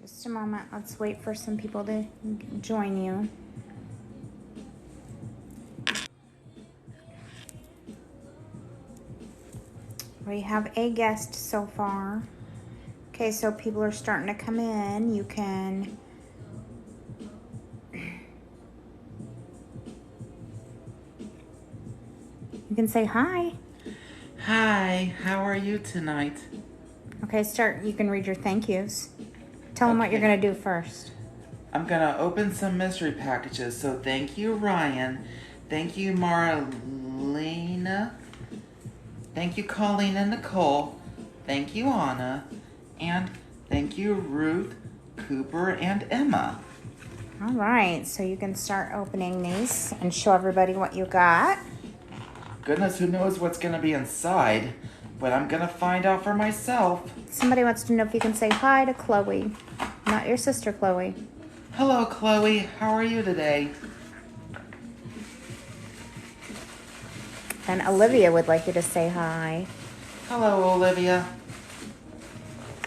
Just a moment. Let's wait for some people to join you. We have a guest so far. Okay, so people are starting to come in. You can say hi. Hi, how are you tonight? Okay, you can read your thank yous. Tell them what you're going to do first. I'm going to open some mystery packages. So thank you, Ryan. Thank you, Marlena. Thank you, Colleen and Nicole. Thank you, Anna. And thank you, Ruth, Cooper, and Emma. All right, so you can start opening these and show everybody what you got. Goodness, who knows what's going to be inside, but I'm going to find out for myself. Somebody wants to know if you can say hi to Chloe, not your sister Chloe. Hello, Chloe. How are you today? And Olivia would like you to say hi. Hello, Olivia.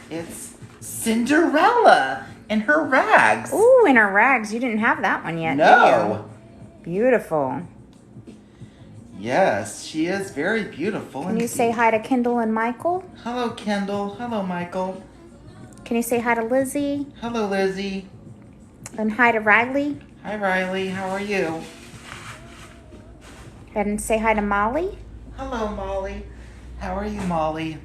It's Cinderella in her rags. Ooh, in her rags. You didn't have that one yet, No. Did you? Beautiful. Yes, she is very beautiful. Can you say hi to Kendall and Michael? Hello, Kendall. Hello, Michael. Can you say hi to Lizzie? Hello, Lizzie. And hi to Riley? Hi, Riley. How are you? And say hi to Molly? Hello, Molly. How are you, Molly?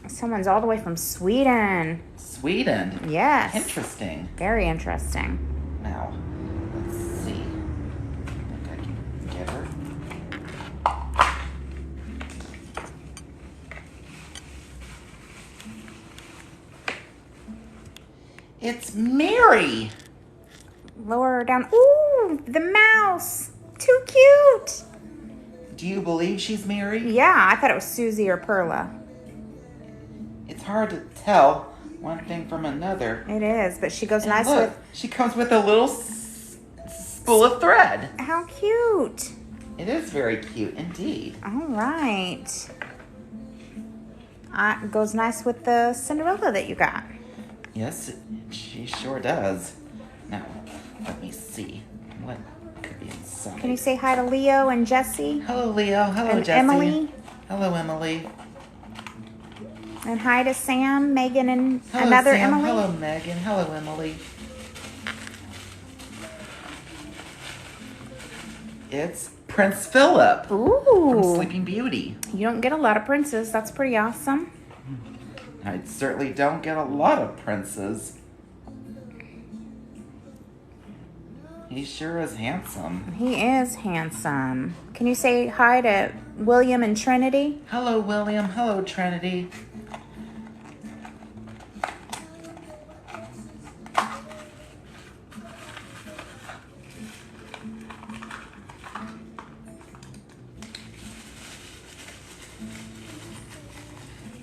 Someone's all the way from Sweden. Sweden? Yes. Interesting. Very interesting. Now, let's see. I think I can get her. It's Mary. Lower her down. Ooh, the mouse. Too cute. Do you believe she's Mary? Yeah, I thought it was Susie or Perla. It's hard to tell one thing from another. It is, but she goes And nice look, with... she comes with a little spool of thread. How cute. It is very cute indeed. All right. Goes nice with the Cinderella that you got. Yes, she sure does. Now, let me see what could be inside. Can you say hi to Leo and Jesse? Hello, Leo. Hello, And Jesse. Emily? Hello, Emily. And hi to Sam, Megan, and Hello, another Sam. Emily? Hello, Megan. Hello, Emily. It's Prince Phillip Ooh. from Sleeping Beauty. You don't get a lot of princes. That's pretty awesome. I certainly don't get a lot of princes. He sure is handsome. He is handsome. Can you say hi to William and Trinity? Hello, William. Hello, Trinity.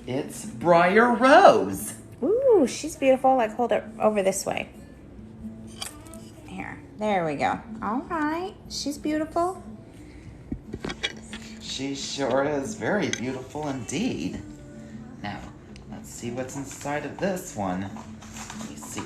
It's Briar Rose. Ooh, she's beautiful. Like, hold it over this way. Here. There we go. All right. She's beautiful. She sure is very beautiful indeed. Now, let's see what's inside of this one. Let me see.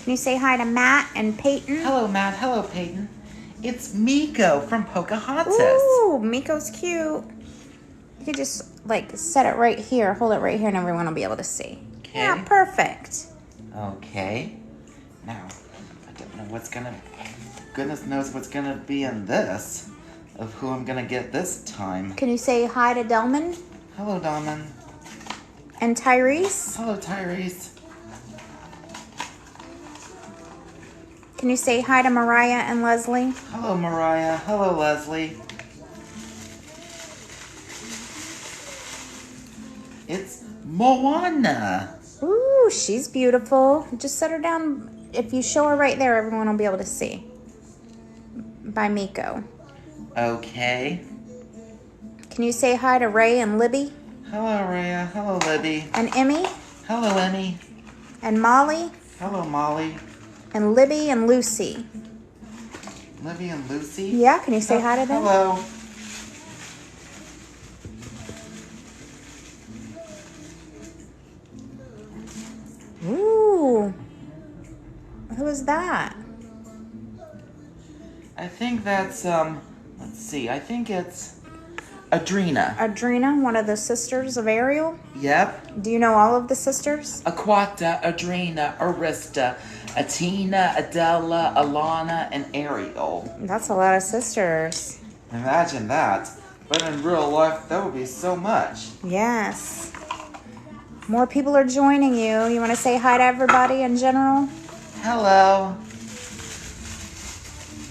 Can you say hi to Matt and Peyton? Hello, Matt. Hello, Peyton. It's Miko from Pocahontas. Ooh, Miko's cute. You could just, like, set it right here. Hold it right here, and everyone will be able to see. Okay. Yeah, perfect. Okay. Now, I don't know what's gonna... Goodness knows what's gonna be in this. Of who I'm gonna get this time. Can you say hi to Delman? Hello, Daman. And Tyrese? Hello, Tyrese. Can you say hi to Mariah and Leslie? Hello, Mariah. Hello, Leslie. It's Moana. Ooh, she's beautiful. Just set her down. If you show her right there, everyone will be able to see. By Miko. Okay. Can you say hi to Ray and Libby? Hello, Rhea. Hello, Libby. And Emmy? Hello, Emmy. And Molly? Hello, Molly. And Libby and Lucy. Libby and Lucy? Yeah, can you say hi to them? Hello. Ooh. Who is that? I think that's, let's see. I think it's Adrena. Adrena, one of the sisters of Ariel? Yep. Do you know all of the sisters? Aquata, Adrena, Arista, Atina, Adela, Alana, and Ariel. That's a lot of sisters. Imagine that. But in real life, that would be so much. Yes. More people are joining you. You want to say hi to everybody in general? Hello.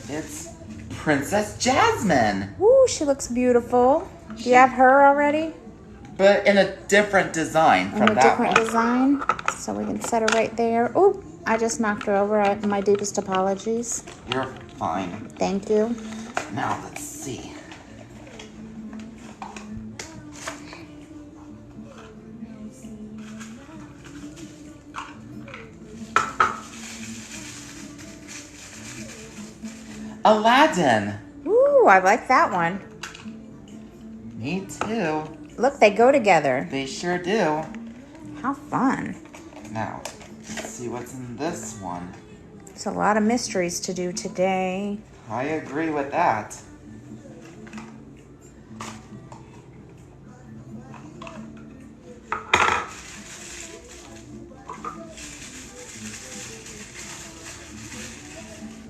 It's Princess Jasmine. Ooh, she looks beautiful. Do you have her already? But in a different design from In a that different one. design. So we can set her right there. Ooh, I just knocked her over. My deepest apologies. You're fine. Thank you. Now let's see. Aladdin. Ooh, I like that one. Me too. Look, they go together. They sure do. How fun. Now, let's see what's in this one. There's a lot of mysteries to do today. I agree with that.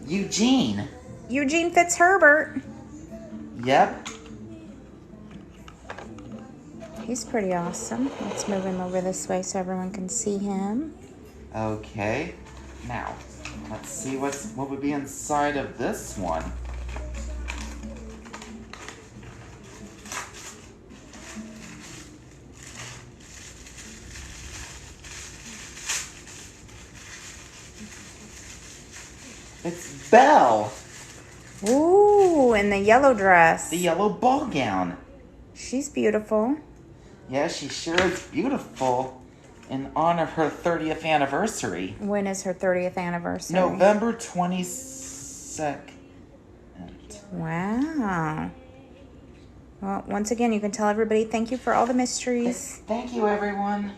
Eugene. Eugene Fitzherbert. Yep. He's pretty awesome. Let's move him over this way so everyone can see him. Okay. Now, let's see what would be inside of this one. It's Belle. Ooh, in the yellow dress. The yellow ball gown. She's beautiful. Yeah, she sure is beautiful. In honor of her 30th anniversary. When is her 30th anniversary? November 22nd. Wow. Well, once again, you can tell everybody thank you for all the mysteries. Thank you, everyone.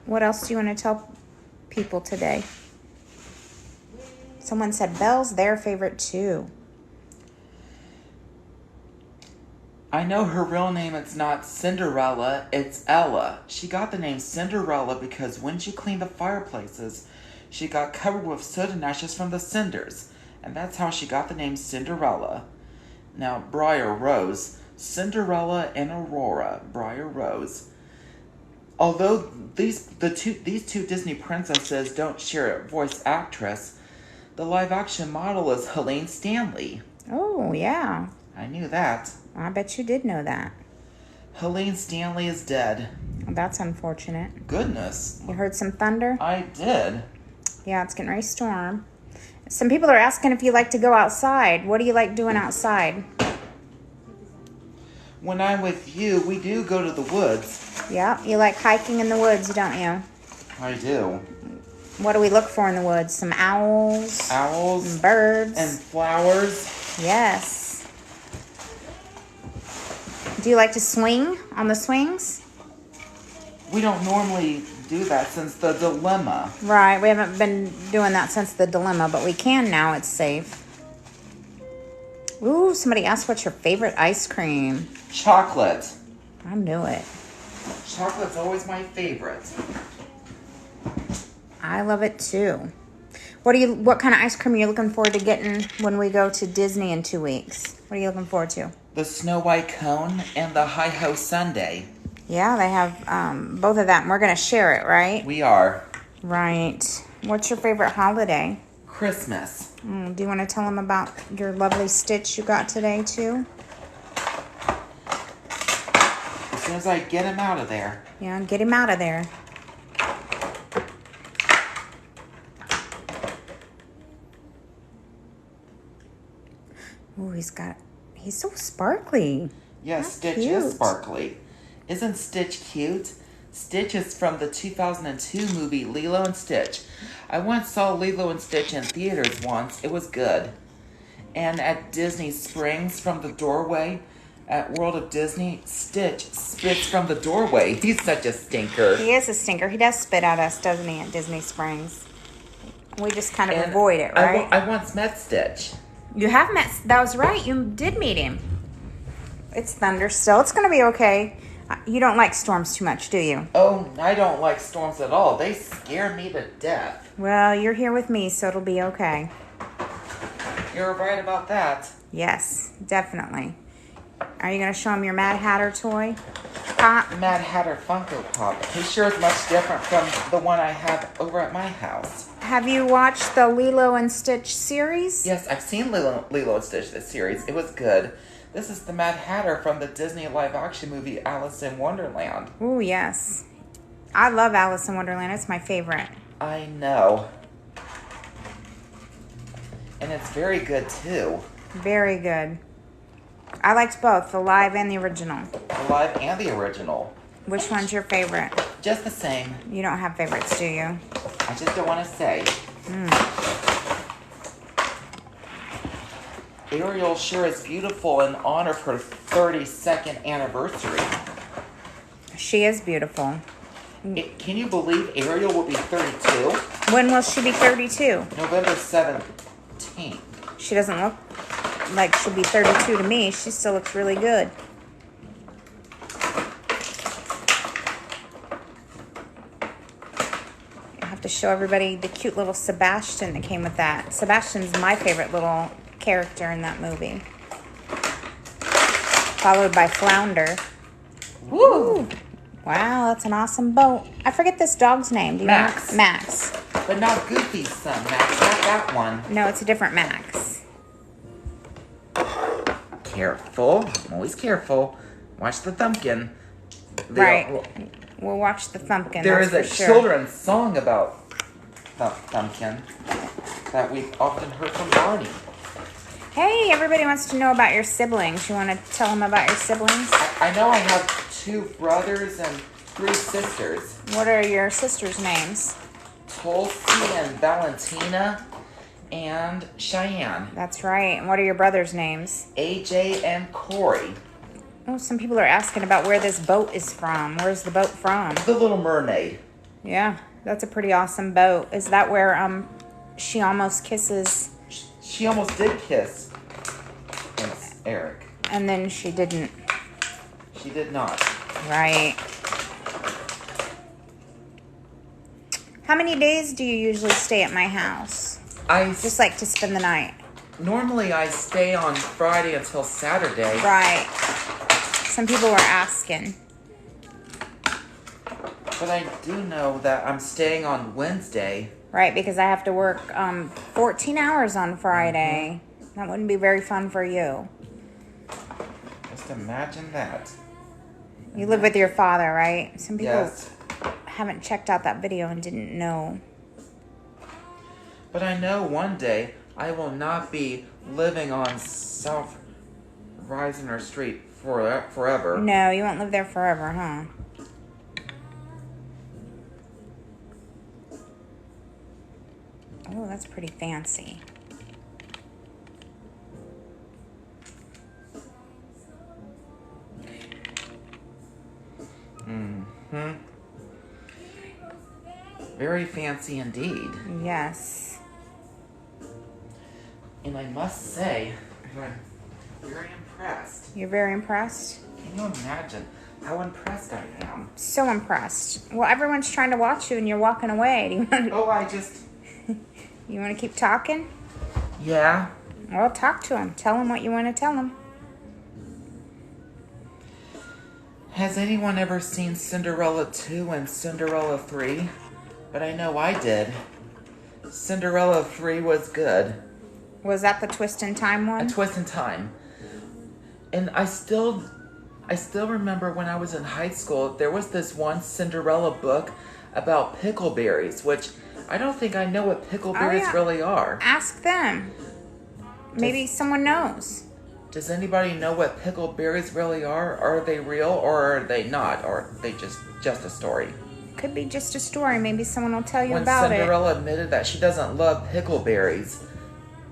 What else do you want to tell people today? Someone said Belle's their favorite too. I know her real name is not Cinderella, it's Ella. She got the name Cinderella because when she cleaned the fireplaces, she got covered with soot and ashes from the cinders. And that's how she got the name Cinderella. Now, Briar Rose, Cinderella and Aurora, Briar Rose. Although these two Disney princesses don't share a voice actress, the live-action model is Helene Stanley. Oh, yeah. I knew that. I bet you did know that. Helene Stanley is dead. Well, that's unfortunate. Goodness. You heard some thunder? I did. Yeah, it's getting ready to storm. Some people are asking if you like to go outside. What do you like doing outside? When I'm with you, we do go to the woods. Yeah, you like hiking in the woods, don't you? I do. What do we look for in the woods? Some owls? Owls. Some birds? And flowers. Yes. Do you like to swing on the swings? We don't normally do that since the dilemma. Right, we haven't been doing that since the dilemma, but we can now. It's safe. Ooh, somebody asked what's your favorite ice cream. Chocolate. I knew it. Chocolate's always my favorite. I love it too. What kind of ice cream are you looking forward to getting when we go to Disney in 2 weeks? What are you looking forward to? The Snow White Cone and the Hi-Ho Sundae. Yeah, they have both of that, and we're going to share it, right? We are. Right. What's your favorite holiday? Christmas. Do you want to tell them about your lovely stitch you got today, too? As soon as I get him out of there. Yeah, get him out of there. Ooh, he's so sparkly. Yes, That's Stitch cute. is sparkly. Isn't Stitch cute? Stitch is from the 2002 movie Lilo and Stitch. I once saw Lilo and Stitch in theaters once. It was good. And at Disney Springs, from the doorway at World of Disney, Stitch spits from the doorway. He's such a stinker. He is a stinker. He does spit at us, doesn't he, at Disney Springs? We just kind of avoid it, right? I once met Stitch. You have met... That was right. You did meet him. It's thunder still. It's going to be okay. You don't like storms too much, do you? Oh, I don't like storms at all. They scare me to death. Well, you're here with me, so it'll be okay. You're right about that. Yes, definitely. Are you going to show him your Mad Hatter toy? Pop? Mad Hatter Funko Pop. He sure is much different from the one I have over at my house. Have you watched the Lilo and Stitch series? Yes, I've seen Lilo and Stitch, the series. It was good. This is the Mad Hatter from the Disney live-action movie Alice in Wonderland. Ooh, yes. I love Alice in Wonderland. It's my favorite. I know. And it's very good, too. Very good. I liked both, the live and the original. The live and the original. Which one's your favorite? Just the same. You don't have favorites, do you? I just don't want to say. Ariel sure is beautiful in honor of her 32nd anniversary. She is beautiful. Can you believe Ariel will be 32? When will she be 32? November 17th. She doesn't look like she'll be 32 to me. She still looks really good. I have to show everybody the cute little Sebastian that came with that. Sebastian's my favorite little character in that movie. Followed by Flounder. Woo! Wow, that's an awesome boat. I forget this dog's name. Do you Max. know? Max. But not Goofy's son, Max. Not that one. No, it's a different Max. Careful. I'm always careful. Watch the thumbkin. Right. We'll watch the thumbkin. There is a sure. children's song about thumbkin that we've often heard from Barney. Hey, everybody wants to know about your siblings. You want to tell them about your siblings? I know I have 2 brothers and 3 sisters. What are your sisters' names? Tulsi and Valentina and Cheyenne. That's right. And what are your brothers' names? AJ and Corey. Oh, some people are asking about where this boat is from. Where's the boat from? The Little Mermaid. Yeah, that's a pretty awesome boat. Is that where she almost kisses? She almost did kiss Prince Eric. And then she didn't. She did not. Right. How many days do you usually stay at my house? I Just like to spend the night. Normally I stay on Friday until Saturday. Right. Some people were asking. But I do know that I'm staying on Wednesday. Right, because I have to work 14 hours on Friday. That wouldn't be very fun for you. Just imagine that. You live with your father, right? Some people Yes. haven't checked out that video and didn't know. But I know one day I will not be living on South Risner Street forever. No, you won't live there forever, huh? Oh, that's pretty fancy. Mm-hmm. Very fancy indeed. Yes. And I must say, I'm very impressed. You're very impressed? Can you imagine how impressed I am? So impressed. Well, everyone's trying to watch you and you're walking away. Do you want to, Oh, I just... you want to keep talking? Yeah. Well, talk to them. Tell them what you want to tell them. Has anyone ever seen Cinderella 2 and Cinderella 3? But I know I did. Cinderella 3 was good. Was that the Twist in Time A one? Twist in Time. And I still remember when I was in high school, there was this one Cinderella book about pickleberries, which I don't think I know what pickleberries really are. Ask them. Maybe someone knows. Does anybody know what pickled berries really are? Are they real or are they not? Or are they just a story? Could be just a story. Maybe someone will tell you When about Cinderella admitted that she doesn't love pickleberries,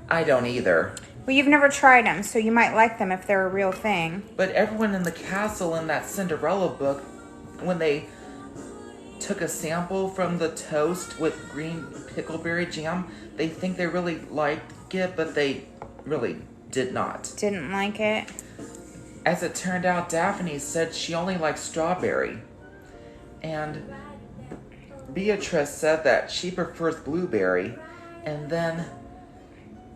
I don't either. Well, you've never tried them, so you might like them if they're a real thing. But everyone in the castle in that Cinderella book, when they took a sample from the toast with green pickleberry jam, they think they really liked it, but they really did not. Didn't like it? As it turned out, Daphne said she only liked strawberry. And Beatrice said that she prefers blueberry. And then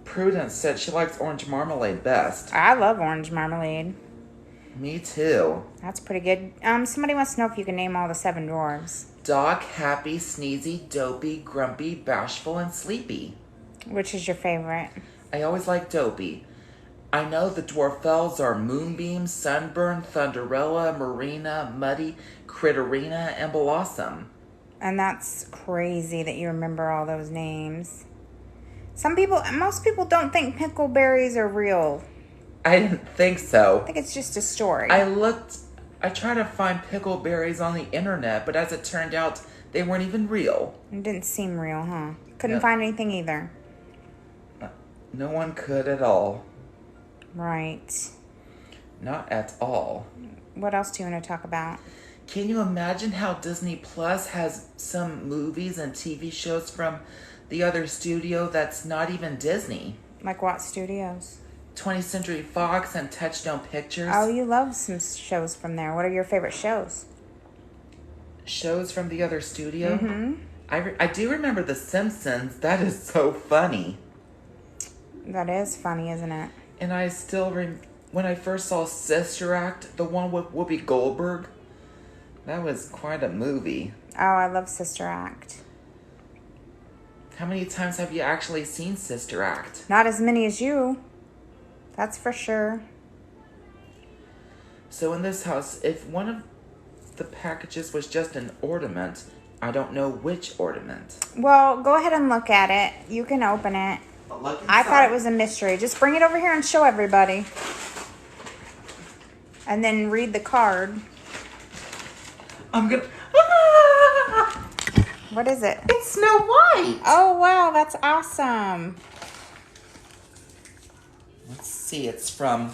Prudence said she likes orange marmalade best. I love orange marmalade. Me too. That's pretty good. Somebody wants to know if you can name all the 7 dwarves. Doc, Happy, Sneezy, Dopey, Grumpy, Bashful, and Sleepy. Which is your favorite? I always like Dopey. I know the Dwarfels are Moonbeam, Sunburn, Thunderella, Marina, Muddy, Critterina, and Blossom. And that's crazy that you remember all those names. Most people don't think pickleberries are real. I didn't think so. I think it's just a story. I tried to find pickleberries on the internet, but as it turned out, they weren't even real. It didn't seem real, huh? Couldn't No. find anything either. No one could at all. Right. Not at all. What else do you want to talk about? Can you imagine how Disney Plus has some movies and TV shows from the other studio that's not even Disney? Like what studios? 20th Century Fox and Touchstone Pictures. Oh, you love some shows from there. What are your favorite shows? Shows from the other studio? Mm-hmm. I do remember The Simpsons. That is so funny. That is funny, isn't it? And I still when I first saw Sister Act, the one with Whoopi Goldberg, that was quite a movie. Oh, I love Sister Act. How many times have you actually seen Sister Act? Not as many as you. That's for sure. So in this house, if one of the packages was just an ornament, I don't know which ornament. Well, go ahead and look at it. You can open it. I thought it was a mystery. Just bring it over here and show everybody. And then read the card. I'm gonna... What is it? It's Snow White! Oh, wow. That's awesome. Let's see, it's from...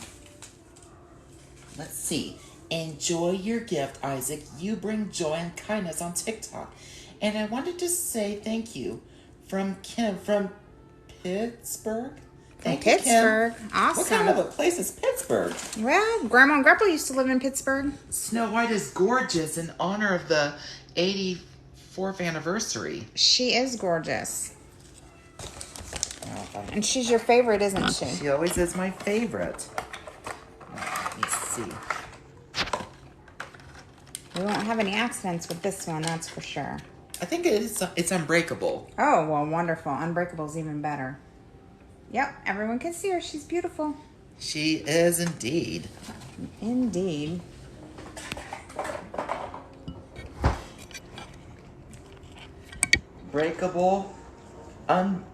Let's see. Enjoy your gift, Isaac. You bring joy and kindness on TikTok. And I wanted to say thank you from Kim from Pittsburgh. Thank you, Kim. Pittsburgh. Awesome. What kind of a place is Pittsburgh? Well, Grandma and Grandpa used to live in Pittsburgh. Snow White is gorgeous in honor of the 84th anniversary. She is gorgeous. And she's your favorite, isn't she? She always is my favorite. Let me see. We won't have any accidents with this one, that's for sure. I think it's unbreakable. Oh, well, wonderful. Unbreakable's even better. Yep, everyone can see her. She's beautiful. She is indeed. Indeed. Breakable,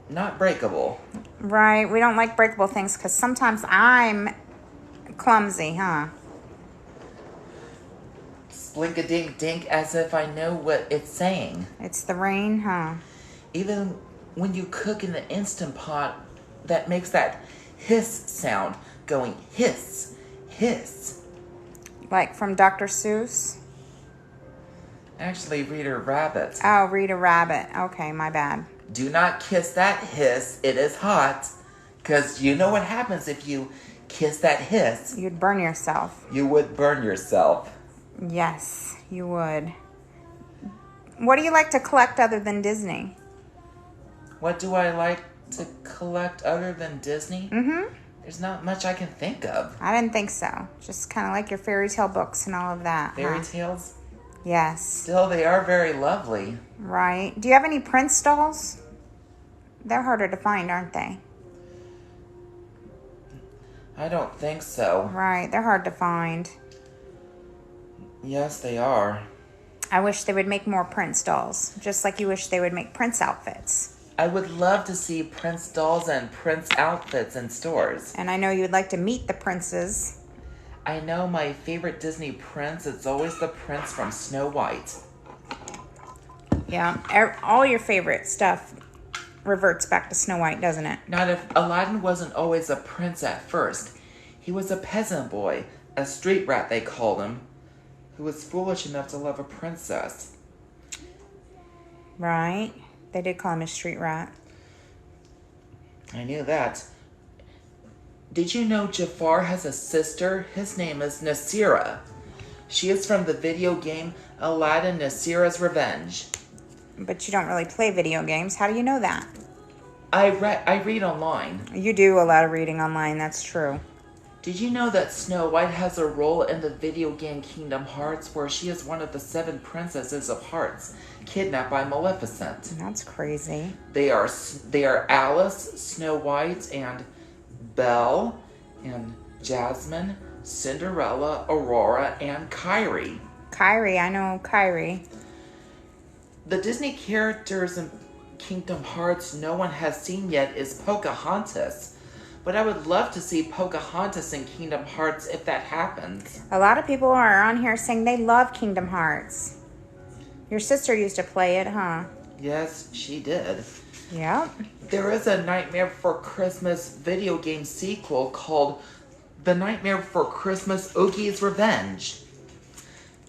not breakable. Right, we don't like breakable things because sometimes I'm clumsy, huh? Slink-a-dink-dink as if I know what it's saying. It's the rain, huh? Even when you cook in the Instant Pot, that makes that hiss sound, going hiss, hiss. Like from Dr. Seuss? Actually, Reader Rabbit. Oh, Rita Rabbit. Okay, my bad. Do not kiss that hiss, it is hot. Because you know what happens if you kiss that hiss. You'd burn yourself. You would burn yourself. Yes, you would. What do you like to collect other than Disney? What do I like to collect other than Disney? Mm-hmm. There's not much I can think of. I didn't think so. Just kind of like your fairy tale books and all of that. Fairy huh? tales? Yes. Still, they are very lovely. Right. Do you have any Prince dolls? They're harder to find, aren't they? I don't think so. Right. They're hard to find. Yes, they are. I wish they would make more Prince dolls. Just like you wish they would make Prince outfits. I would love to see Prince dolls and Prince outfits in stores. And I know you'd like to meet the princes. I know my favorite Disney prince is always the prince from Snow White. Yeah, all your favorite stuff reverts back to Snow White, doesn't it? Not if Aladdin wasn't always a prince at first. He was a peasant boy, a street rat they called him, who was foolish enough to love a princess. Right. They did call him a street rat. I knew that. Did you know Jafar has a sister? His name is Nasira. She is from the video game Aladdin Nasira's Revenge. But you don't really play video games. How do you know that? I read online. You do a lot of reading online, that's true. Did you know that Snow White has a role in the video game Kingdom Hearts, where she is one of the 7 princesses of Hearts, kidnapped by Maleficent? That's crazy. They are Alice, Snow White, and Belle, and Jasmine, Cinderella, Aurora, and Kyrie. Kyrie, I know Kyrie. The Disney characters in Kingdom Hearts no one has seen yet is Pocahontas. But I would love to see Pocahontas in Kingdom Hearts if that happens. A lot of people are on here saying they love Kingdom Hearts. Your sister used to play it, huh? Yes, she did. Yep. There is a Nightmare Before Christmas video game sequel called The Nightmare Before Christmas Oogie's Revenge.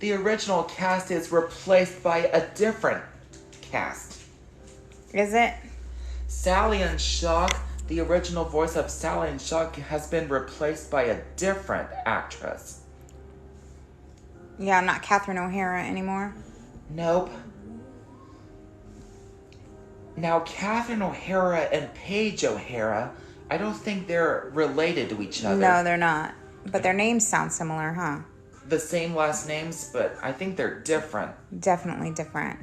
The original cast is replaced by a different cast. Is it? Sally and Shock, the original voice of Sally and Shock, has been replaced by a different actress. Yeah, not Catherine O'Hara anymore. Nope. Now, Catherine O'Hara and Paige O'Hara, I don't think they're related to each other. No, they're not. But their names sound similar, huh? The same last names, but I think they're different. Definitely different.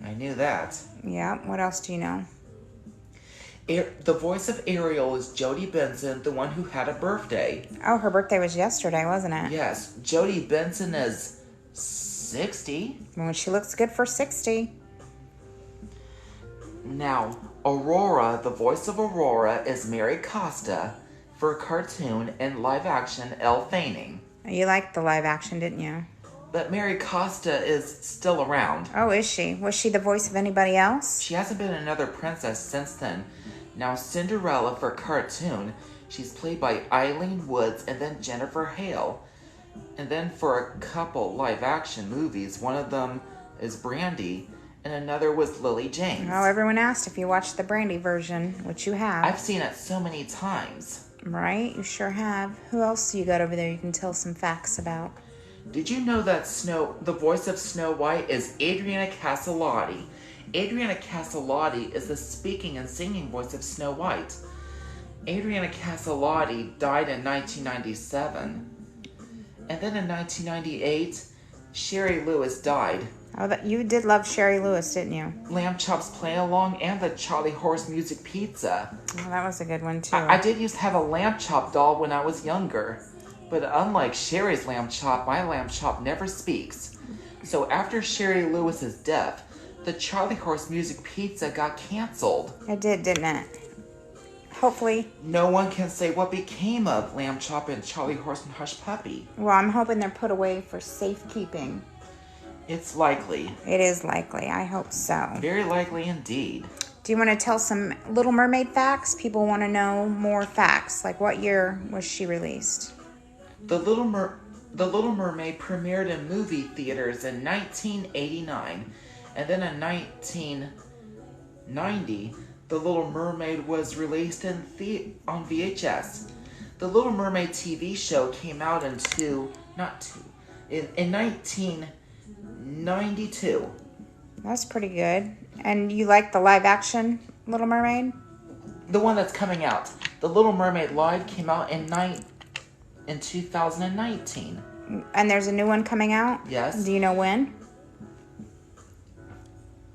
I knew that. Yeah, what else do you know? The voice of Ariel is Jodie Benson, the one who had a birthday. Oh, her birthday was yesterday, wasn't it? Yes, Jodie Benson is 60. Well, she looks good for 60. Now, Aurora, the voice of Aurora, is Mary Costa for cartoon and live action Elle Fanning. You liked the live action, didn't you? But Mary Costa is still around. Oh, is she? Was she the voice of anybody else? She hasn't been another princess since then. Now, Cinderella for cartoon, she's played by Eileen Woods and then Jennifer Hale. And then for a couple live action movies, one of them is Brandy and another was Lily James. Oh, everyone asked if you watched the Brandy version, which you have. I've seen it so many times. Right, you sure have. Who else you got over there you can tell some facts about? Did you know that the voice of Snow White is Adriana Caselotti? Adriana Caselotti is the speaking and singing voice of Snow White. Adriana Caselotti died in 1997. And then in 1998, Shari Lewis died. Oh, you did love Shari Lewis, didn't you? Lamb Chops Play Along and the Charlie Horse Music Pizza. Oh, that was a good one, too. I did used to have a Lamb Chop doll when I was younger. But unlike Shari's Lamb Chop, my Lamb Chop never speaks. So after Shari Lewis's death, the Charlie Horse Music Pizza got canceled. It did, didn't it? Hopefully. No one can say what became of Lamb Chop and Charlie Horse and Hush Puppy. Well, I'm hoping they're put away for safekeeping. It's likely. It is likely. I hope so. Very likely indeed. Do you want to tell some Little Mermaid facts? People want to know more facts. Like, what year was she released? The Little Mermaid premiered in movie theaters in 1989. And then in 1990, The Little Mermaid was released on VHS. The Little Mermaid TV show came out in 1992. That's pretty good. And you like the live action Little Mermaid? The one that's coming out. The Little Mermaid Live came out in 2019. And there's a new one coming out? Yes. Do you know when?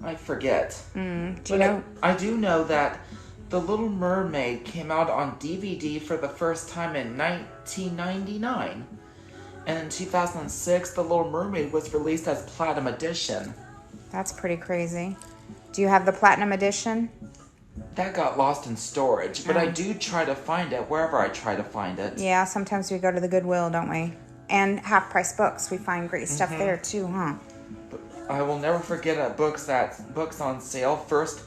I forget. Do you know? I do know that The Little Mermaid came out on DVD for the first time in 1999. And in 2006, The Little Mermaid was released as Platinum Edition. That's pretty crazy. Do you have the Platinum Edition? That got lost in storage, but I do try to find it wherever I try to find it. Yeah, sometimes we go to the Goodwill, don't we? And Half Price Books. We find great stuff there too, huh? I will never forget at books on sale. First,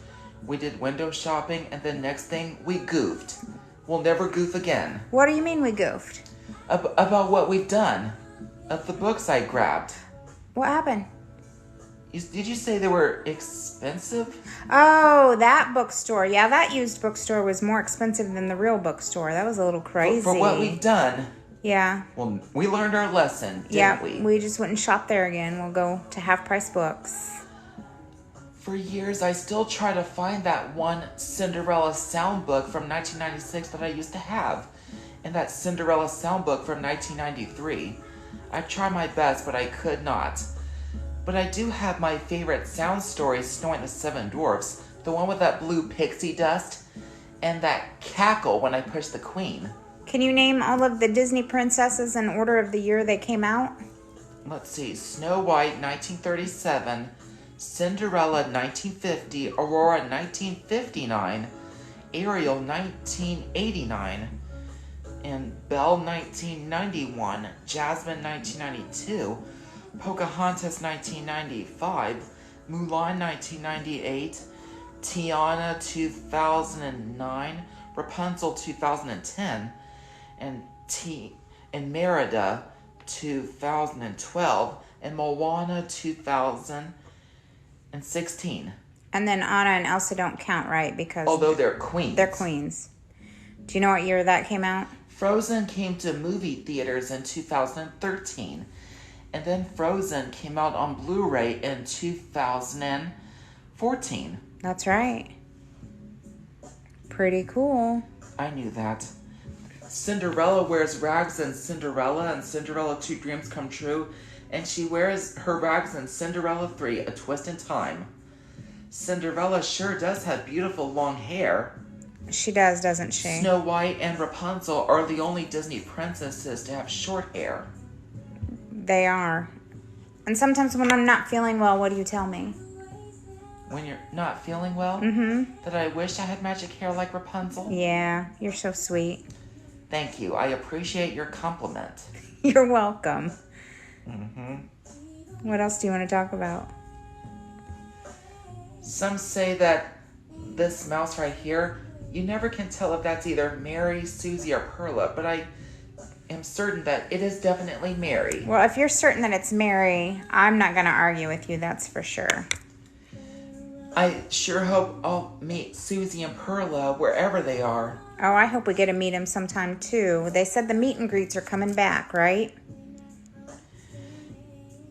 we did window shopping, and then next thing, we goofed. We'll never goof again. What do you mean we goofed? About what we've done. Of the books I grabbed. What happened? Did you say they were expensive? Oh, that bookstore. Yeah, that used bookstore was more expensive than the real bookstore. That was a little crazy. For what we've done. Yeah. Well, we learned our lesson, didn't we? Yeah, we just wouldn't shop there again. We'll go to Half Price Books. For years, I still try to find that one Cinderella sound book from 1996 that I used to have. And that Cinderella sound book from 1993. I tried my best, but I could not. But I do have my favorite sound story, Snow White and the Seven Dwarfs. The one with that blue pixie dust. And that cackle when I push the queen. Can you name all of the Disney princesses in order of the year they came out? Let's see. Snow White, 1937. Cinderella, 1950. Aurora, 1959. Ariel, 1989. And Belle, 1991. Jasmine, 1992. Pocahontas, 1995. Mulan, 1998. Tiana, 2009. Rapunzel, 2010. And Merida, 2012. And Moana, 2016. And then Anna and Elsa don't count, right? Because although they're queens. They're queens. Do you know what year that came out? Frozen came to movie theaters in 2013. And then Frozen came out on Blu-ray in 2014. That's right. Pretty cool. I knew that. Cinderella wears rags in Cinderella and Cinderella 2 Dreams Come True. And she wears her rags in Cinderella 3, A Twist in Time. Cinderella sure does have beautiful long hair. She does, doesn't she? Snow White and Rapunzel are the only Disney princesses to have short hair. They are. And sometimes when I'm not feeling well, what do you tell me? When you're not feeling well? That I wish I had magic hair like Rapunzel? Yeah, you're so sweet. Thank you. I appreciate your compliment. You're welcome. What else do you want to talk about? Some say that this mouse right here, you never can tell if that's either Mary, Susie, or Perla, but I am certain that it is definitely Mary. Well, if you're certain that it's Mary, I'm not going to argue with you, that's for sure. I sure hope I'll meet Susie and Perla wherever they are. Oh, I hope we get to meet them sometime, too. They said the meet and greets are coming back, right?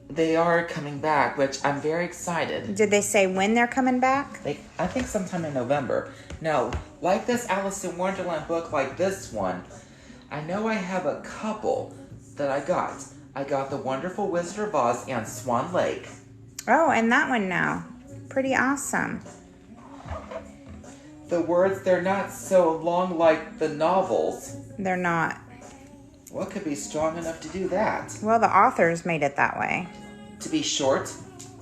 They are coming back, which I'm very excited. Did they say when they're coming back? I think sometime in November. Now, like this Alice in Wonderland book, like this one, I know I have a couple that I got. I got The Wonderful Wizard of Oz and Swan Lake. Oh, and that one now. Pretty awesome. The words, they're not so long like the novels. They're not. What could be strong enough to do that? Well, the authors made it that way. To be short?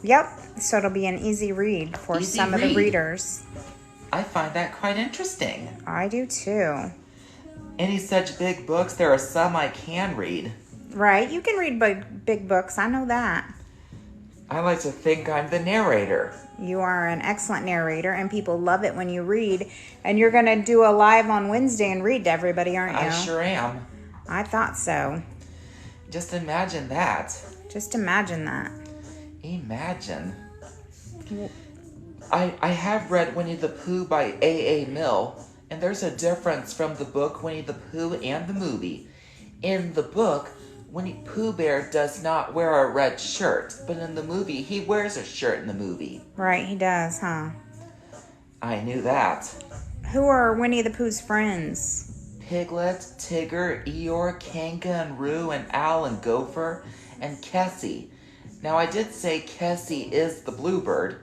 Yep. So it'll be an easy read for some of the readers. I find that quite interesting. I do too. Any such big books, there are some I can read. Right. You can read big books. I know that. I like to think I'm the narrator. You are an excellent narrator, and people love it when you read. And you're going to do a live on Wednesday and read to everybody, aren't you? I sure am. I thought so. Just imagine that. Just imagine that. Imagine. I have read Winnie the Pooh by A.A. Milne, and there's a difference from the book Winnie the Pooh and the movie. In the book, Winnie Pooh Bear does not wear a red shirt, but in the movie, he wears a shirt in the movie. Right, he does, huh? I knew that. Who are Winnie the Pooh's friends? Piglet, Tigger, Eeyore, Kanga, and Roo, and Al, and Gopher, and Kessie. Now, I did say Kessie is the bluebird.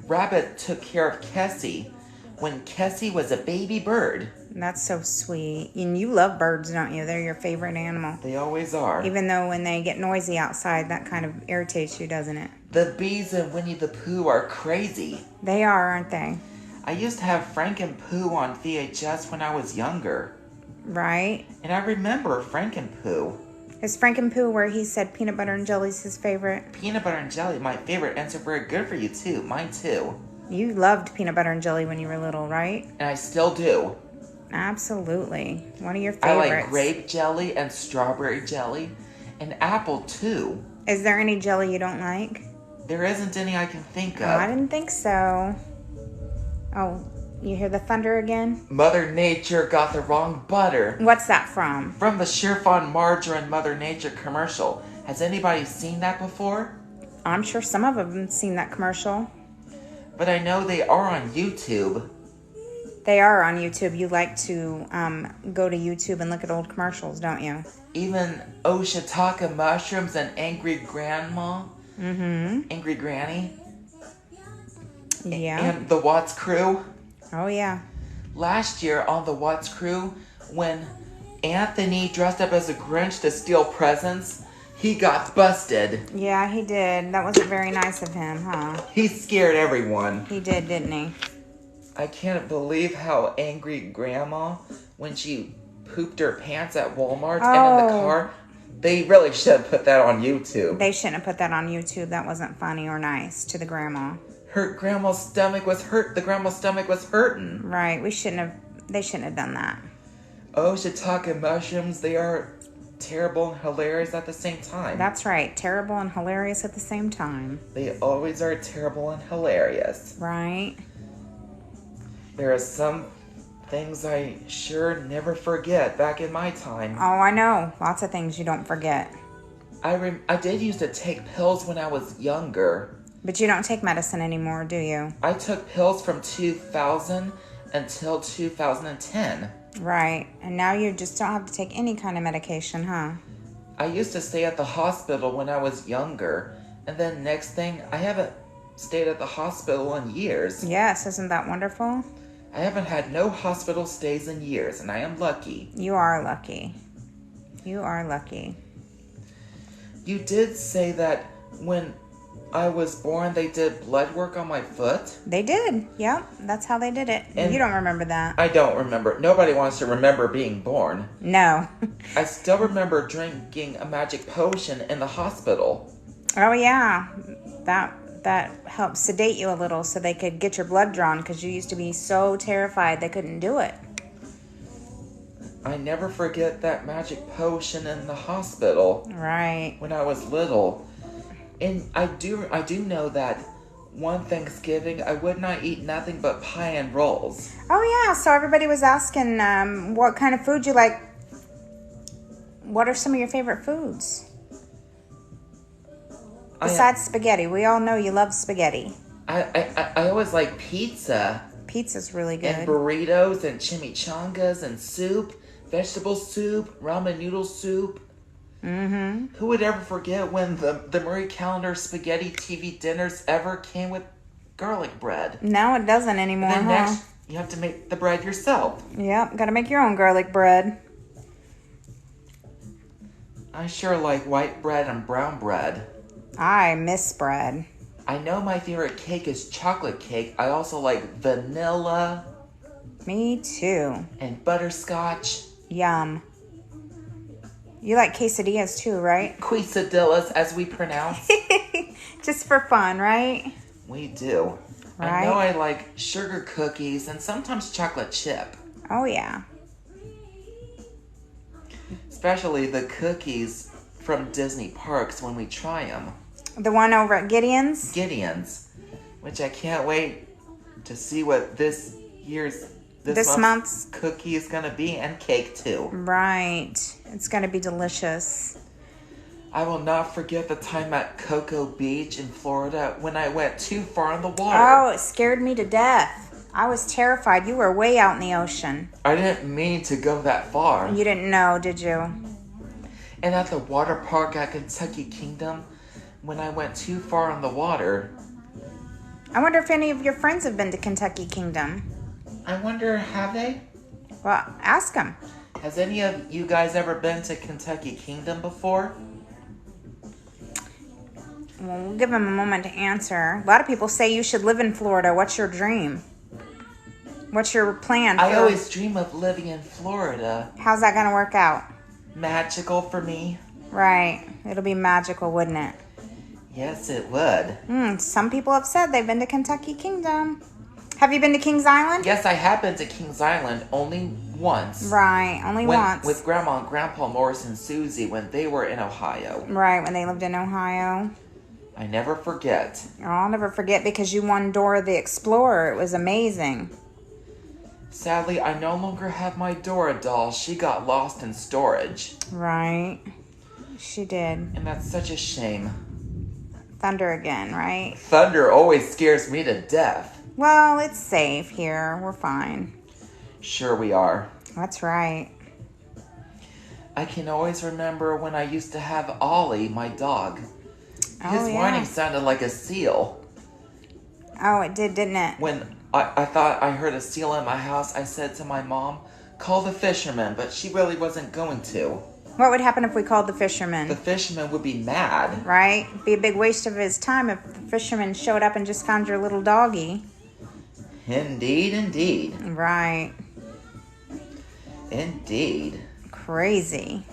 Rabbit took care of Kessie when Kessie was a baby bird. That's so sweet. And you love birds, don't you? They're your favorite animal. They always are. Even though when they get noisy outside, that kind of irritates you, doesn't it? The bees in Winnie the Pooh are crazy. They are, aren't they? I used to have Frank and Pooh on VHS when I was younger. Right. And I remember Frank and Pooh. Is Frank and Pooh where he said peanut butter and jelly's his favorite? Peanut butter and jelly, my favorite, and so very good for you too. Mine too. You loved peanut butter and jelly when you were little, right? And I still do. Absolutely. One of your I favorites. like grape jelly and strawberry jelly and apple too. Is there any jelly you don't like? There isn't any I can think of. Oh, I didn't think so. Oh, you hear the thunder again? Mother Nature got the wrong butter. What's that from? From the Chiffon Margarine Mother Nature commercial. Has anybody seen that before? I'm sure some of them have seen that commercial. But I know they are on YouTube. They are on YouTube. You like to go to YouTube and look at old commercials, don't you? Even Oshitaka mushrooms and Angry Grandma. Mm-hmm. Angry Granny. Yeah. And the Watts crew. Oh, yeah. Last year on the Watts crew, when Anthony dressed up as a Grinch to steal presents, he got busted. Yeah, he did. That wasn't very nice of him, huh? He scared everyone. He did, didn't he? I can't believe how angry Grandma, when she pooped her pants at Walmart and in the car, they really should have put that on YouTube. They shouldn't have put that on YouTube. That wasn't funny or nice to the grandma. Her grandma's stomach was hurt. The grandma's stomach was hurting. Right. They shouldn't have done that. Oh, shiitake mushrooms, they are terrible and hilarious at the same time. That's right. Terrible and hilarious at the same time. They always are terrible and hilarious. Right. There are some things I sure never forget back in my time. Oh, I know. Lots of things you don't forget. I did used to take pills when I was younger. But you don't take medicine anymore, do you? I took pills from 2000 until 2010. Right. And now you just don't have to take any kind of medication, huh? I used to stay at the hospital when I was younger. And then next thing, I haven't stayed at the hospital in years. Yes, isn't that wonderful? I haven't had no hospital stays in years, and I am lucky. You are lucky. You are lucky. You did say that when I was born, they did blood work on my foot? They did. Yep. That's how they did it. And you don't remember that. I don't remember. Nobody wants to remember being born. No. I still remember drinking a magic potion in the hospital. Oh, yeah. That helped sedate you a little so they could get your blood drawn because you used to be so terrified they couldn't do it. I never forget that magic potion in the hospital. Right. When I was little. And I do know that one Thanksgiving I would not eat nothing but pie and rolls. Oh, yeah. So everybody was asking what kind of food you like. What are some of your favorite foods? Besides spaghetti. We all know you love spaghetti. I always like pizza. Pizza's really good. And burritos and chimichangas and soup. Vegetable soup. Ramen noodle soup. Mm-hmm. Who would ever forget when the Marie Callender spaghetti TV dinners ever came with garlic bread? No, it doesn't anymore, And then huh? next, you have to make the bread yourself. Yep, gotta make your own garlic bread. I sure like white bread and brown bread. I miss bread. I know my favorite cake is chocolate cake. I also like vanilla. Me too. And butterscotch. Yum. You like quesadillas too, right? Quesadillas, as we pronounce. Just for fun, right? We do. Right? I know I like sugar cookies and sometimes chocolate chip. Oh, yeah. Especially the cookies from Disney parks when we try them. The one over at Gideon's? Gideon's. Which I can't wait to see what this month's cookie is going to be, and cake too. Right. It's going to be delicious. I will not forget the time at Cocoa Beach in Florida when I went too far in the water. Oh, it scared me to death. I was terrified. You were way out in the ocean. I didn't mean to go that far. You didn't know, did you? And at the water park at Kentucky Kingdom, when I went too far in the water. I wonder if any of your friends have been to Kentucky Kingdom. I wonder, have they? Well, ask them. Has any of you guys ever been to Kentucky Kingdom before? Well, we'll give him a moment to answer. A lot of people say you should live in Florida. What's your dream? What's your plan? I always dream of living in Florida. How's that going to work out? Magical for me. Right. It'll be magical, wouldn't it? Yes, it would. Some people have said they've been to Kentucky Kingdom. Have you been to Kings Island? Yes, I have been to Kings Island only once. Right, once. With Grandma and Grandpa Morris and Susie when they were in Ohio. Right, when they lived in Ohio. I never forget. I'll never forget because you won Dora the Explorer. It was amazing. Sadly, I no longer have my Dora doll. She got lost in storage. Right. She did. And that's such a shame. Thunder again, right? Thunder always scares me to death. Well, it's safe here. We're fine. Sure we are. That's right. I can always remember when I used to have Ollie, my dog. His whining sounded like a seal. Oh, it did, didn't it? When I thought I heard a seal in my house, I said to my mom, call the fisherman, but she really wasn't going to. What would happen if we called the fisherman? The fisherman would be mad. Right? It'd be a big waste of his time if the fisherman showed up and just found your little doggy. Indeed, indeed. Right. Indeed. Crazy.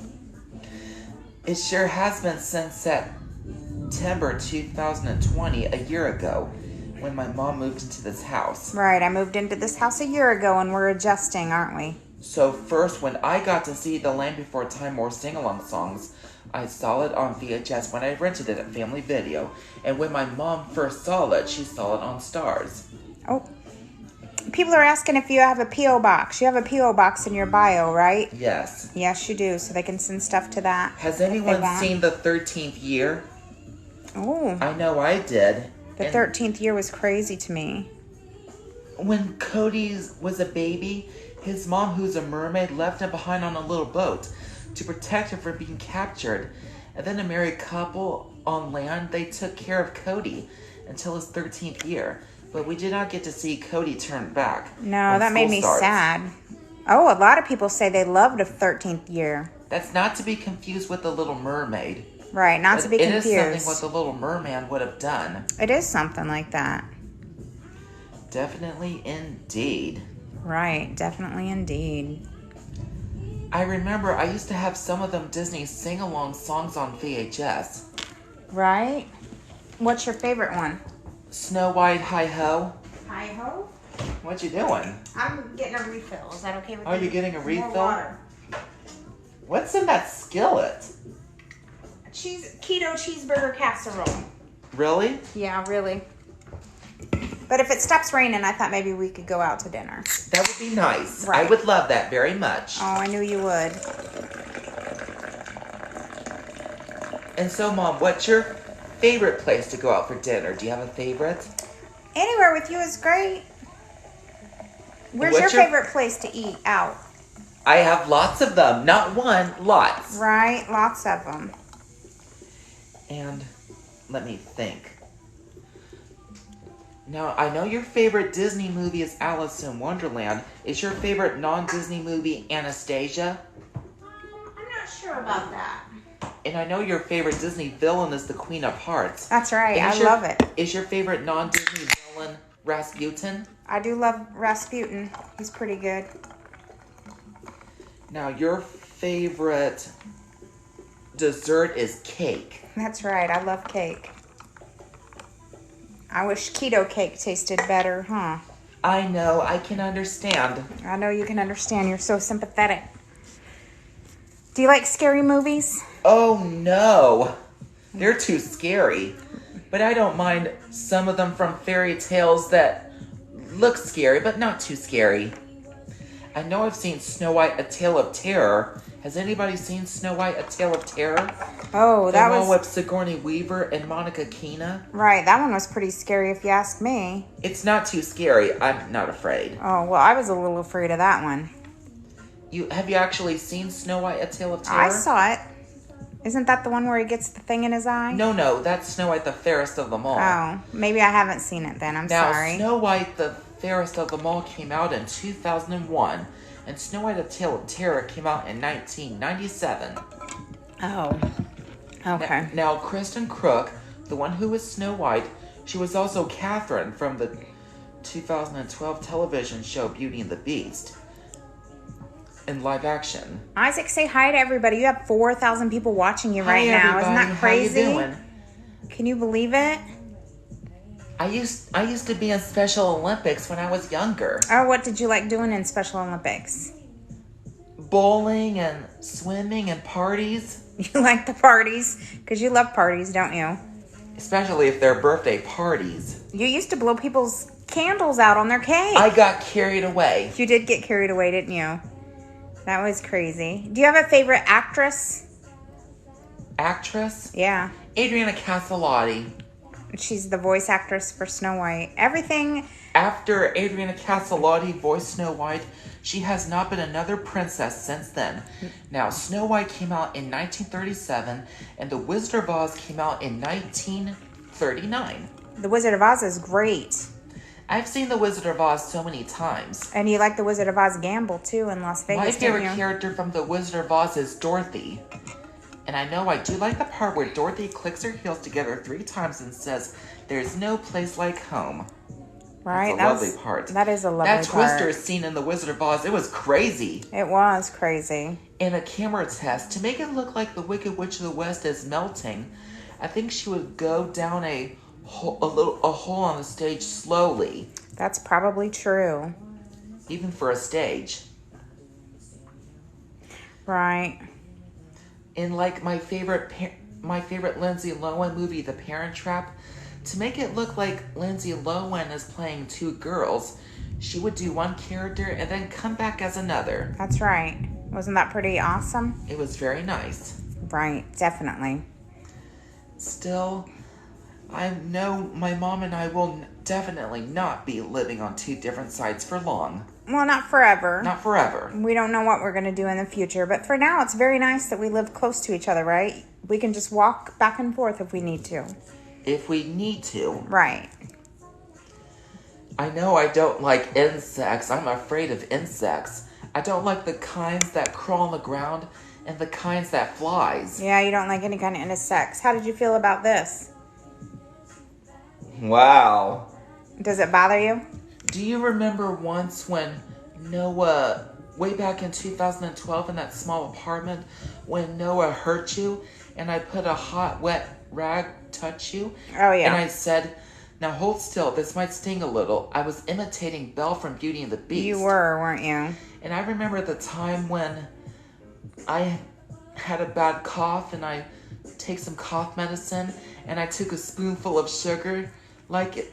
It sure has been since September 2020, a year ago, when my mom moved into this house. Right, I moved into this house a year ago and we're adjusting, aren't we? So first, when I got to see the Land Before Time more sing-along songs, I saw it on VHS when I rented it at Family Video. And when my mom first saw it, she saw it on Stars. Oh. People are asking if you have a P.O. box. You have a P.O. box in your bio, right? Yes. Yes, you do, so they can send stuff to that. Has anyone seen the 13th year? Oh. I know I did. The 13th year was crazy to me. When Cody was a baby, his mom, who's a mermaid, left him behind on a little boat to protect him from being captured. And then a married couple on land, they took care of Cody until his 13th year. But we did not get to see Cody turn back. No, that made me sad. Oh, a lot of people say they loved the 13th year. That's not to be confused with The Little Mermaid. Right, not to be confused. It is something what The Little Merman would have done. It is something like that. Definitely indeed. Right, definitely indeed. I remember I used to have some of them Disney sing-along songs on VHS. Right? What's your favorite one? Snow White, Hi-Ho. Hi-Ho? What you doing? I'm getting a refill. Is that okay with you? Are you getting a refill? More water. What's in that skillet? Keto cheeseburger casserole. Really? Yeah, really. But if it stops raining, I thought maybe we could go out to dinner. That would be nice. Right. I would love that very much. Oh, I knew you would. And so, Mom, what's your favorite place to go out for dinner? Do you have a favorite? Anywhere with you is great. Where's your favorite place to eat out? I have lots of them. Not one, lots. Right, lots of them. And let me think. Now, I know your favorite Disney movie is Alice in Wonderland. Is your favorite non-Disney movie Anastasia? I'm not sure about that. And I know your favorite Disney villain is the Queen of Hearts. That's right. I love it. Is your favorite non-Disney villain Rasputin? I do love Rasputin. He's pretty good. Now, your favorite dessert is cake. That's right. I love cake. I wish keto cake tasted better, huh? I know. I can understand. I know you can understand. You're so sympathetic. Do you like scary movies? Oh, no. They're too scary. But I don't mind some of them from fairy tales that look scary, but not too scary. I know I've seen Snow White, A Tale of Terror. Has anybody seen Snow White, A Tale of Terror? Oh, that was... The one with Sigourney Weaver and Monica Keena? Right, that one was pretty scary if you ask me. It's not too scary. I'm not afraid. Oh, well, I was a little afraid of that one. Have you actually seen Snow White, A Tale of Terror? I saw it. Isn't that the one where he gets the thing in his eye? No, that's Snow White, the fairest of them all. Oh, maybe I haven't seen it then. I'm sorry. Now, Snow White, the fairest of them all came out in 2001, and Snow White, A Tale of Terror came out in 1997. Oh, okay. Now Kristen Crook, The one who was Snow White, she was also Catherine from the 2012 television show Beauty and the Beast in live action. Isaac, say hi to everybody. You have 4,000 people watching you right now. Isn't that crazy? How you doing? Can you believe it? I used to be in Special Olympics when I was younger. Oh, what did you like doing in Special Olympics? Bowling and swimming and parties. You like the parties? Because you love parties, don't you? Especially if they're birthday parties. You used to blow people's candles out on their cake. I got carried away. You did get carried away, didn't you? That was crazy. Do you have a favorite actress? Actress? Yeah. Adriana Caselotti. She's the voice actress for Snow White. Everything. After Adriana Caselotti voiced Snow White, she has not been another princess since then. Now, Snow White came out in 1937, and The Wizard of Oz came out in 1939. The Wizard of Oz is great. I've seen The Wizard of Oz so many times. And you like The Wizard of Oz gamble, too, in Las Vegas, My favorite character from The Wizard of Oz is Dorothy. And I know I do like the part where Dorothy clicks her heels together 3 times and says, "There's no place like home." Right, that's a lovely part. That is a lovely part. That Twister scene in The Wizard of Oz, it was crazy. It was crazy. In a camera test, to make it look like the Wicked Witch of the West is melting, I think she would go down a hole on the stage slowly. That's probably true. Even for a stage. Right. In like my favorite Lindsay Lohan movie, The Parent Trap, to make it look like Lindsay Lohan is playing 2 girls, she would do one character and then come back as another. That's right. Wasn't that pretty awesome? It was very nice. Right, definitely. Still, I know my mom and I will definitely not be living on 2 different sides for long. Well, not forever. Not forever. We don't know what we're going to do in the future, but for now, it's very nice that we live close to each other, right? We can just walk back and forth if we need to. If we need to. Right. I know I don't like insects. I'm afraid of insects. I don't like the kinds that crawl on the ground and the kinds that flies. Yeah, you don't like any kind of insects. How did you feel about this? Wow. Does it bother you? Do you remember once when Noah, way back in 2012 in that small apartment, when Noah hurt you and I put a hot, wet rag touch you? Oh, yeah. And I said, "Now hold still, this might sting a little." I was imitating Belle from Beauty and the Beast. You were, weren't you? And I remember the time when I had a bad cough and I take some cough medicine and I took a spoonful of sugar, like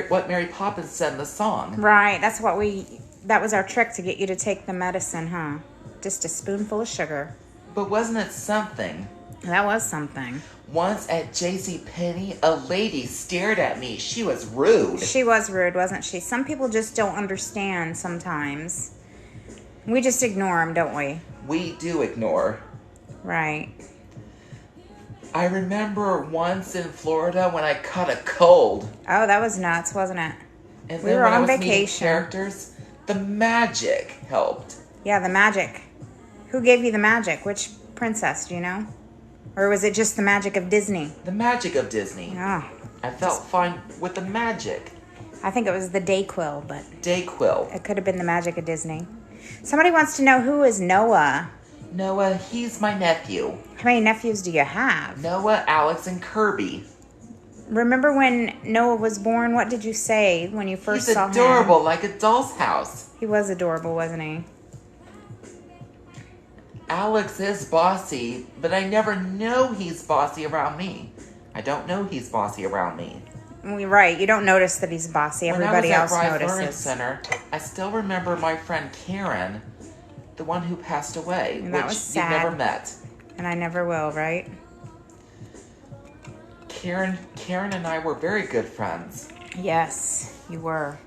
what Mary Poppins said in the song. Right, that was our trick to get you to take the medicine, huh? Just a spoonful of sugar. But wasn't it something? That was something. Once at JCPenney, a lady stared at me. She was rude. She was rude, wasn't she? Some people just don't understand sometimes. We just ignore them, don't we? We do ignore. Right. I remember once in Florida when I caught a cold. Oh, that was nuts, wasn't it? And we then were when on I was vacation. meeting characters, the magic helped. Yeah, the magic. Who gave you the magic? Which princess, do you know? Or was it just the magic of Disney? The magic of Disney. Oh. I felt fine with the magic. I think it was the Dayquil, but... Dayquil. It could have been the magic of Disney. Somebody wants to know, who is Noah? Noah, he's my nephew. How many nephews do you have? Noah, Alex, and Kirby. Remember when Noah was born? What did you say when you first saw him? He's adorable, like a doll's house. He was adorable, wasn't he? Alex is bossy, but I never know he's bossy around me. I don't know he's bossy around me. Right, you don't notice that he's bossy. Everybody else When I was at Rise Learning notices. Center, I still remember my friend Karen, the one who passed away, And that which was sad. you've never met. And I never will, right? Karen and I were very good friends. Yes, you were.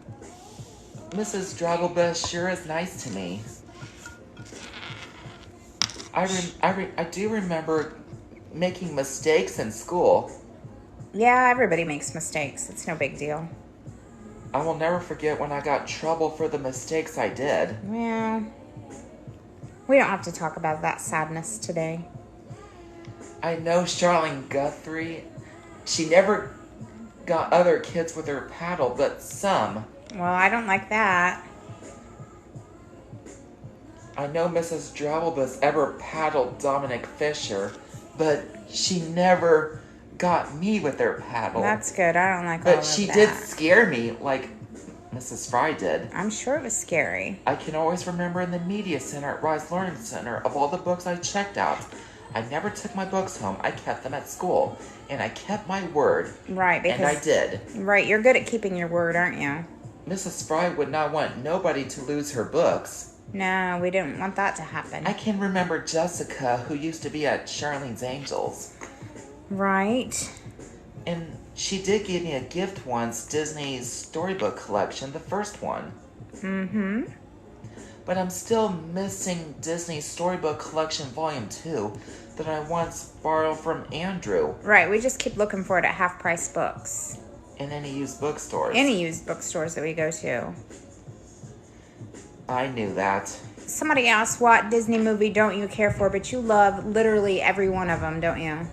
Mrs. Dragglebush sure is nice to me. I do remember making mistakes in school. Yeah, everybody makes mistakes. It's no big deal. I will never forget when I got trouble for the mistakes I did. Well, we don't have to talk about that sadness today. I know Charlene Guthrie She never got other kids with her paddle, but some. Well, I don't like that. I know Mrs. Drabblebus ever paddled Dominic Fisher, but she never got me with her paddle. That's good. I don't like all of that. But she did scare me, like Mrs. Fry did. I'm sure it was scary. I can always remember in the media center at Rise Learning Center of all the books I checked out. I never took my books home. I kept them at school. And I kept my word. Right, because... And I did. Right, you're good at keeping your word, aren't you? Mrs. Fry would not want nobody to lose her books. No, we didn't want that to happen. I can remember Jessica, who used to be at Charlene's Angels. Right. And she did give me a gift once, Disney's storybook collection, the first one. Mm-hmm. But I'm still missing Disney's storybook collection volume 2 that I once borrowed from Andrew. Right, we just keep looking for it at half-price books. In any used bookstores. Any used bookstores that we go to. I knew that. Somebody asked, what Disney movie don't you care for, but you love literally every one of them, don't you?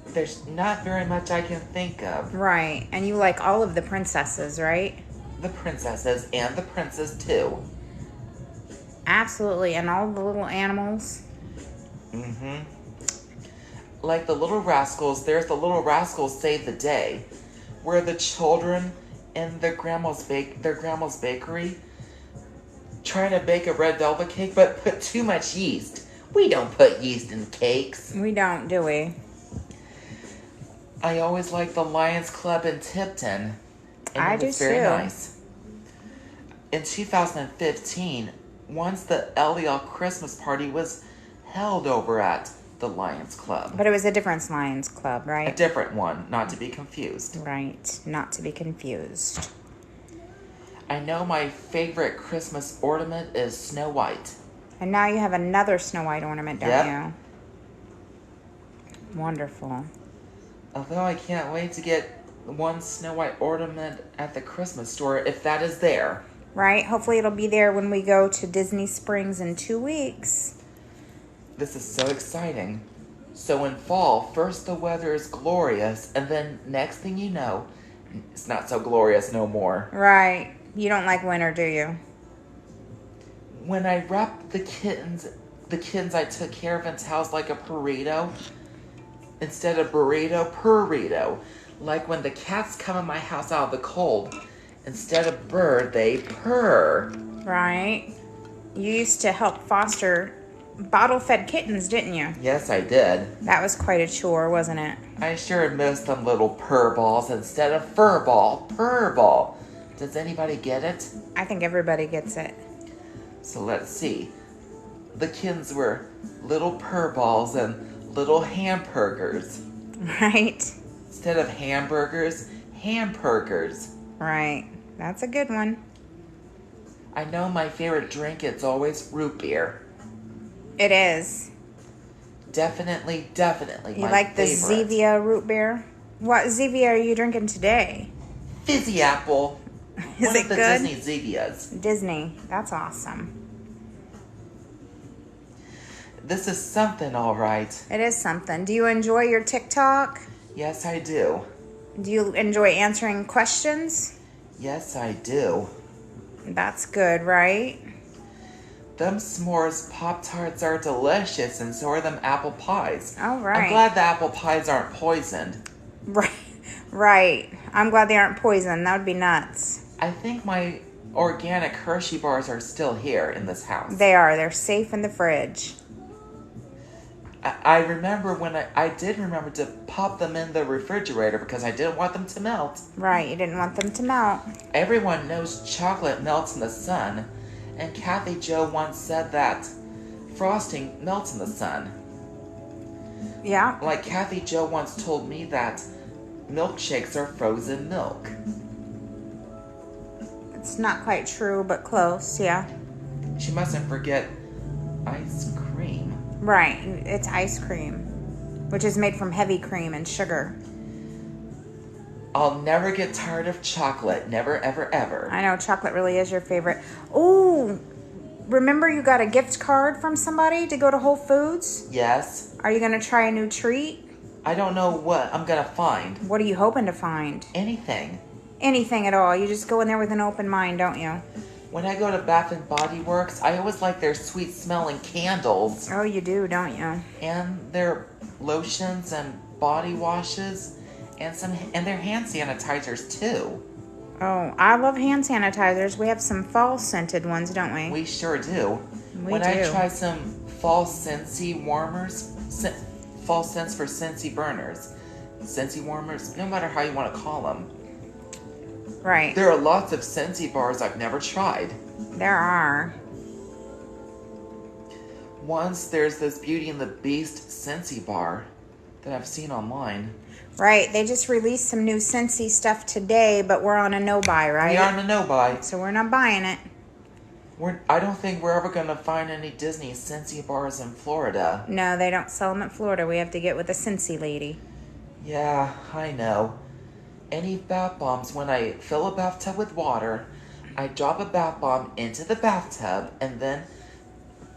There's not very much I can think of. Right, and you like all of the princesses, right? The princesses and the princes, too. Absolutely, and all the little animals. Mm-hmm. Like the Little Rascals, there's the Little Rascals Save the Day, where the children in their grandma's bakery trying to bake a red velvet cake, but put too much yeast. We don't put yeast in cakes. We don't, do we? I always liked the Lions Club in Tipton. And I it was do very too. nice. In 2015, once the LEL Christmas party was held over at the Lions Club. But it was a different Lions Club, right? A different one, not to be confused. Right, not to be confused. I know my favorite Christmas ornament is Snow White. And now you have another Snow White ornament, don't you? Wonderful. Although I can't wait to get one Snow White ornament at the Christmas store, if that is there. Right? Hopefully it'll be there when we go to Disney Springs in 2 weeks. This is so exciting. So in fall, first the weather is glorious, and then next thing you know, it's not so glorious no more. Right. You don't like winter, do you? When I wrapped the kittens I took care of in towels like a burrito, instead of burrito, purrito. Like when the cats come in my house out of the cold, instead of bird, they purr. Right. You used to help foster bottle-fed kittens, didn't you? Yes, I did. That was quite a chore, wasn't it? I sure missed them little purr balls instead of fur ball, purr ball. Does anybody get it? I think everybody gets it. So let's see. The kittens were little purr balls and little hamburgers. Right. Instead of hamburgers, hamburgers. Right. That's a good one. I know my favorite drink is always root beer. It is. Definitely You my like the favorite. Zevia root beer? What Zevia are you drinking today? Fizzy apple. Is One it of the good? Disney Zevias. Disney. That's awesome. This is something, all right. It is something. Do you enjoy your TikTok? Yes, I do. Do you enjoy answering questions? Yes, I do. That's good, right? Them s'mores Pop-Tarts are delicious, and so are them apple pies. All right. I'm glad the apple pies aren't poisoned. Right. Right. I'm glad they aren't poison. That would be nuts. I think my organic Hershey bars are still here in this house. They are. They're safe in the fridge. I remember when I did remember to pop them in the refrigerator because I didn't want them to melt. Right. You didn't want them to melt. Everyone knows chocolate melts in the sun, and Kathy Jo once said that frosting melts in the sun. Yeah. Like Kathy Jo once told me that milkshakes are frozen milk. It's not quite true, but close, yeah. She mustn't forget ice cream. Right. It's ice cream, which is made from heavy cream and sugar. I'll never get tired of chocolate. Never, ever, ever. I know chocolate really is your favorite. Oh, remember you got a gift card from somebody to go to Whole Foods? Yes. Are you going to try a new treat? I don't know what I'm going to find. What are you hoping to find? Anything. Anything at all. You just go in there with an open mind, don't you? When I go to Bath and Body Works, I always like their sweet smelling candles. Oh, you do, don't you? And their lotions and body washes and their hand sanitizers too. Oh, I love hand sanitizers. We have some fall scented ones, don't we? We sure do. We do. I try some fall Scentsy warmers, fall scents for Scentsy burners, Scentsy warmers, no matter how you want to call them. Right. There are lots of Scentsy bars I've never tried. There are. Once there's this Beauty and the Beast Scentsy bar that I've seen online. Right. They just released some new Scentsy stuff today, but we're on a no-buy, right? We are on a no-buy. So we're not buying it. I don't think we're ever going to find any Disney Scentsy bars in Florida. No, they don't sell them in Florida. We have to get with a Scentsy lady. Yeah, I know. Any bath bombs, when I fill a bathtub with water, I drop a bath bomb into the bathtub, and then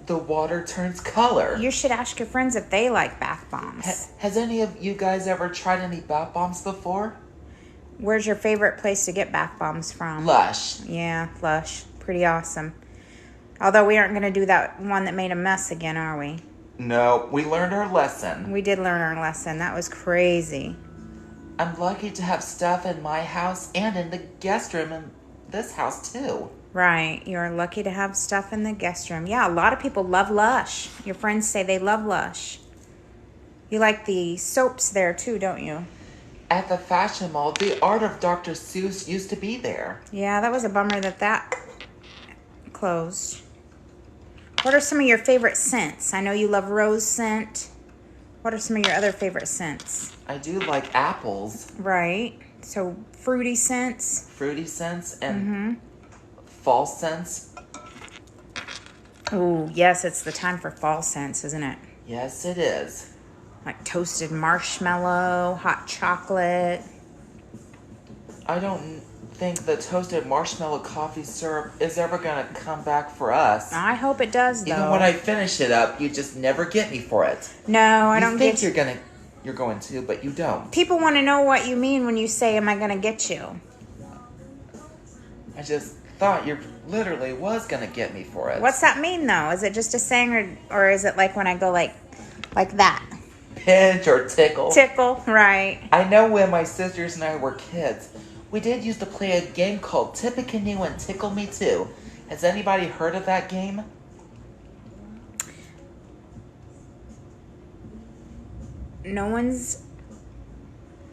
the water turns color. You should ask your friends if they like bath bombs. Has any of you guys ever tried any bath bombs before? Where's your favorite place to get bath bombs from? Lush. Yeah, Lush. Pretty awesome. Although we aren't going to do that one that made a mess again, are we? No, we learned our lesson. We did learn our lesson. That was crazy. I'm lucky to have stuff in my house and in the guest room in this house too. Right. You're lucky to have stuff in the guest room. Yeah, a lot of people love Lush. Your friends say they love Lush. You like the soaps there too, don't you? At the fashion mall, the art of Dr. Seuss used to be there. Yeah, that was a bummer that closed. What are some of your favorite scents? I know you love rose scent. What are some of your other favorite scents? I do like apples. Right. So fruity scents. Fruity scents and fall scents. Oh, yes, it's the time for fall scents, isn't it? Yes, it is. Like toasted marshmallow, hot chocolate. I don't think the toasted marshmallow coffee syrup is ever going to come back for us. I hope it does, though. Even when I finish it up, you just never get me for it. No, I don't get you. You think you're going to, but you don't. People want to know what you mean when you say, am I going to get you? I just thought you literally was going to get me for it. What's that mean, though? Is it just a saying, or is it like when I go like that? Pinch or tickle. Tickle, right. I know when my sisters and I were kids, we did used to play a game called Tippecanoe and Tickle Me Too. Has anybody heard of that game? No one's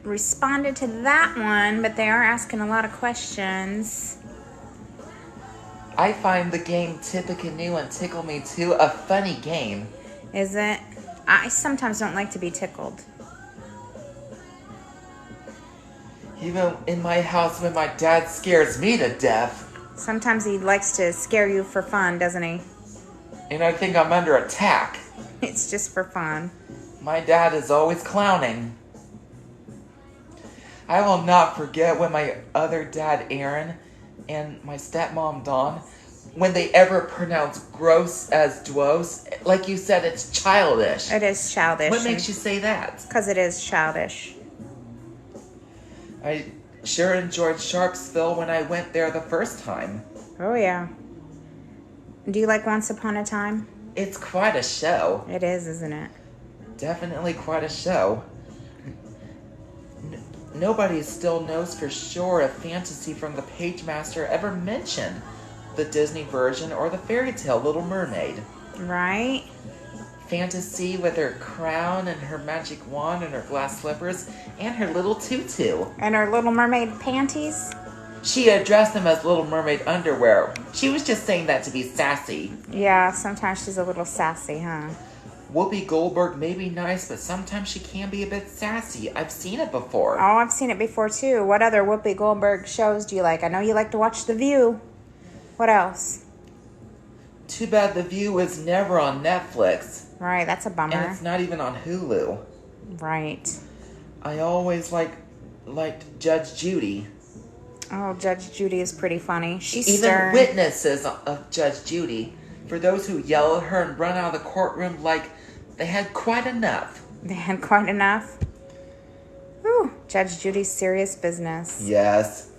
responded to that one, but they are asking a lot of questions. I find the game Tippecanoe and Tickle Me Too a funny game. Is it? I sometimes don't like to be tickled. Even in my house when my dad scares me to death. Sometimes he likes to scare you for fun, doesn't he? And I think I'm under attack. It's just for fun. My dad is always clowning. I will not forget when my other dad, Aaron, and my stepmom, Dawn, when they ever pronounce gross as dwos. Like you said, it's childish. It is childish. What makes you say that? Because it is childish. I sure enjoyed Sharpsville when I went there the first time. Oh, yeah. Do you like Once Upon a Time? It's quite a show. It is, isn't it? Definitely quite a show. Nobody still knows for sure if Fantasy from the Pagemaster ever mentioned the Disney version or the fairy tale Little Mermaid. Right? Fantasy with her crown and her magic wand and her glass slippers and her little tutu. And her Little Mermaid panties? She addressed them as Little Mermaid underwear. She was just saying that to be sassy. Yeah, sometimes she's a little sassy, huh? Whoopi Goldberg may be nice, but sometimes she can be a bit sassy. I've seen it before. Oh, I've seen it before, too. What other Whoopi Goldberg shows do you like? I know you like to watch The View. What else? Too bad The View is never on Netflix. Right, that's a bummer. And it's not even on Hulu. Right. I always liked Judge Judy. Oh, Judge Judy is pretty funny. She's Even stern. witnesses of Judge Judy, for those who yell at her and run out of the courtroom like they had quite enough. They had quite enough. Whew. Judge Judy's serious business. Yes.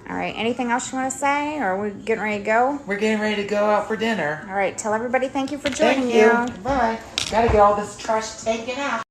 All right. Anything else you want to say? Or are we getting ready to go? We're getting ready to go out for dinner. All right. Tell everybody thank you for joining Thank you. Bye. Gotta get all this trash taken out.